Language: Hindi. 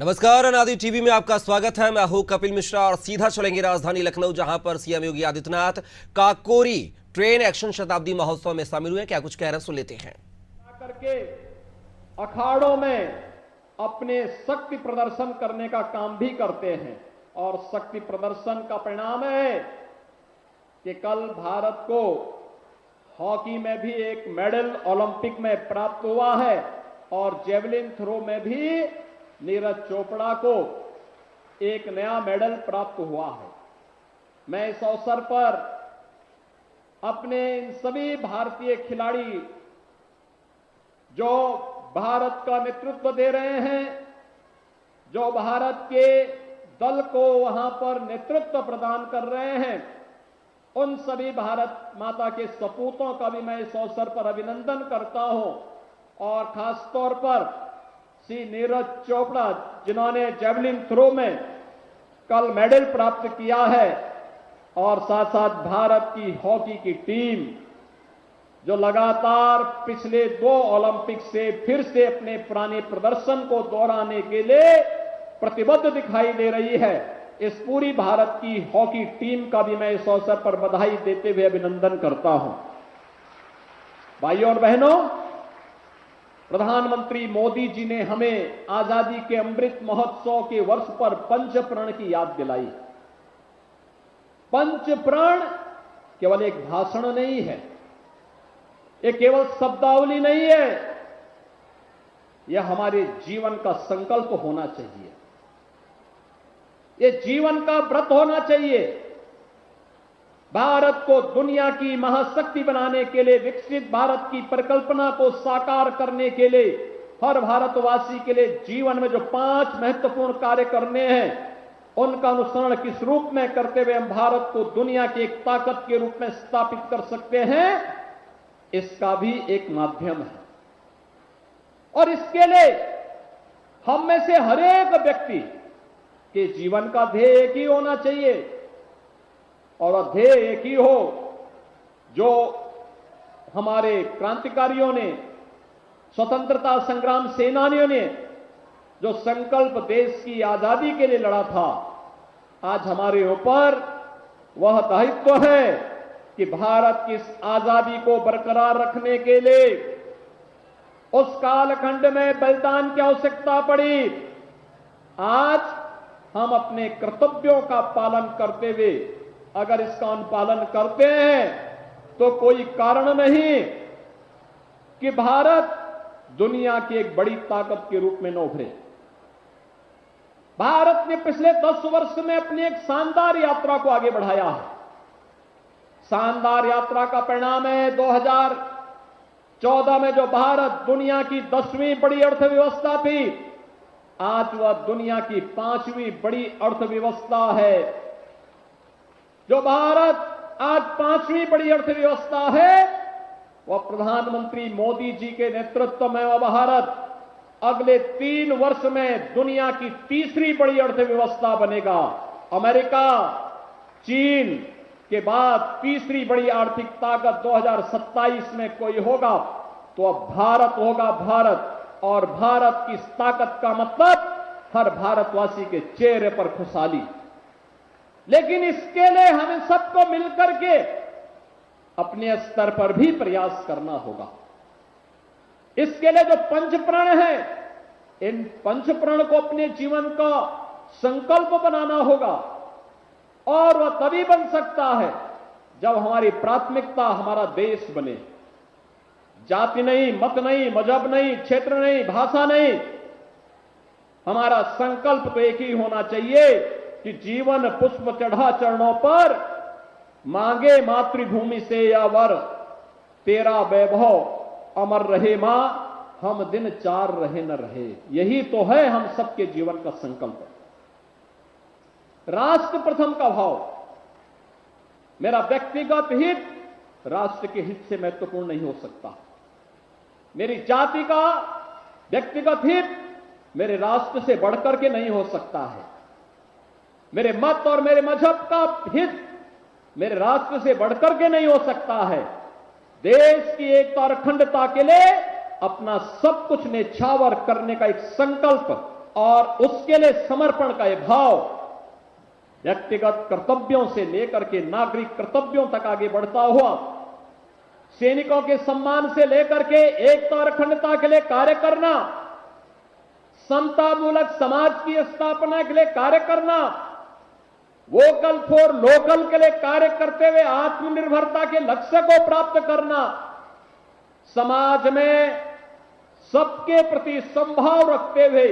नमस्कार, अनादि टीवी में आपका स्वागत है। मैं हूं कपिल मिश्रा और सीधा चलेंगे राजधानी लखनऊ, जहां पर CM Yogi Adityanath Kakori train action शताब्दी महोत्सव में शामिल हुए। क्या कुछ कह रहे हैं, सुन लेते हैं। करके अखाड़ों में अपने शक्ति प्रदर्शन करने का काम भी करते हैं और शक्ति प्रदर्शन का परिणाम है कि कल भारत को हॉकी में भी एक मेडल ओलंपिक में प्राप्त हुआ है और जेवलिन थ्रो में भी नीरज चोपड़ा को एक नया मेडल प्राप्त हुआ है। मैं इस अवसर पर अपने इन सभी भारतीय खिलाड़ी जो भारत का नेतृत्व दे रहे हैं, जो भारत के दल को वहां पर नेतृत्व प्रदान कर रहे हैं, उन सभी भारत माता के सपूतों का भी मैं इस अवसर पर अभिनंदन करता हूं और खास तौर पर श्री नीरज चोपड़ा जिन्होंने जेवलिन थ्रो में कल मेडल प्राप्त किया है और साथ साथ भारत की हॉकी की टीम जो लगातार पिछले 2 ओलंपिक से फिर से अपने पुराने प्रदर्शन को दोहराने के लिए प्रतिबद्ध दिखाई दे रही है। इस पूरी भारत की हॉकी टीम का भी मैं इस अवसर पर बधाई देते हुए अभिनंदन करता हूं। भाइयों और बहनों, प्रधानमंत्री मोदी जी ने हमें आजादी के अमृत महोत्सव के वर्ष पर पंच प्रण की याद दिलाई। पंच प्रण केवल एक भाषण नहीं है, ये केवल शब्दावली नहीं है, यह हमारे जीवन का संकल्प होना चाहिए, ये जीवन का व्रत होना चाहिए। भारत को दुनिया की महाशक्ति बनाने के लिए, विकसित भारत की परिकल्पना को साकार करने के लिए, हर भारतवासी के लिए जीवन में जो 5 महत्वपूर्ण कार्य करने हैं, उनका अनुसरण किस रूप में करते हुए हम भारत को दुनिया की एक ताकत के रूप में स्थापित कर सकते हैं, इसका भी एक माध्यम है। और इसके लिए हम में से हर एक व्यक्ति के जीवन का ध्येय एक ही होना चाहिए और ध्येय एक ही हो जो हमारे क्रांतिकारियों ने, स्वतंत्रता संग्राम सेनानियों ने जो संकल्प देश की आजादी के लिए लड़ा था, आज हमारे ऊपर वह दायित्व है कि भारत की इस आजादी को बरकरार रखने के लिए उस कालखंड में बलिदान की आवश्यकता पड़ी। आज हम अपने कर्तव्यों का पालन करते हुए अगर इसका अनुपालन करते हैं तो कोई कारण नहीं कि भारत दुनिया की एक बड़ी ताकत के रूप में न उभरे। भारत ने पिछले 10 वर्ष में अपनी एक शानदार यात्रा को आगे बढ़ाया है। शानदार यात्रा का परिणाम है 2014 में जो भारत दुनिया की 10वीं बड़ी अर्थव्यवस्था थी, आज वह दुनिया की 5वीं बड़ी अर्थव्यवस्था है। जो भारत आज 5वीं बड़ी अर्थव्यवस्था है, वह प्रधानमंत्री मोदी जी के नेतृत्व में वह भारत अगले 3 वर्ष में दुनिया की 3री बड़ी अर्थव्यवस्था बनेगा। अमेरिका, चीन के बाद 3री बड़ी आर्थिक ताकत 2027 में कोई होगा तो अब भारत होगा। भारत और भारत की ताकत का मतलब हर भारतवासी के चेहरे पर खुशहाली। लेकिन इसके लिए हमें सबको मिलकर के अपने स्तर पर भी प्रयास करना होगा। इसके लिए जो पंचप्रण है, इन पंचप्रण को अपने जीवन का संकल्प बनाना होगा और वह तभी बन सकता है जब हमारी प्राथमिकता हमारा देश बने। जाति नहीं, मत नहीं, मजहब नहीं, क्षेत्र नहीं, भाषा नहीं, हमारा संकल्प तो एक ही होना चाहिए कि जीवन पुष्प चढ़ा चरणों पर, मांगे मातृभूमि से या वर, तेरा वैभव अमर रहे मां, हम दिन 4 रहे न रहे। यही तो है हम सबके जीवन का संकल्प। राष्ट्र प्रथम का भाव, मेरा व्यक्तिगत हित राष्ट्र के हित से महत्वपूर्ण नहीं हो सकता। मेरी जाति का व्यक्तिगत हित मेरे राष्ट्र से बढ़कर के नहीं हो सकता है। मेरे मत और मेरे मजहब का हित मेरे राष्ट्र से बढ़कर के नहीं हो सकता है। देश की एकता और अखंडता के लिए अपना सब कुछ न्यौछावर करने का एक संकल्प और उसके लिए समर्पण का यह भाव व्यक्तिगत कर्तव्यों से लेकर के नागरिक कर्तव्यों तक आगे बढ़ता हुआ, सैनिकों के सम्मान से लेकर के एकता और अखंडता के लिए कार्य करना, समतामूलक समाज की स्थापना के लिए कार्य करना, वोकल फॉर लोकल के लिए कार्य करते हुए आत्मनिर्भरता के लक्ष्य को प्राप्त करना, समाज में सबके प्रति समभाव रखते हुए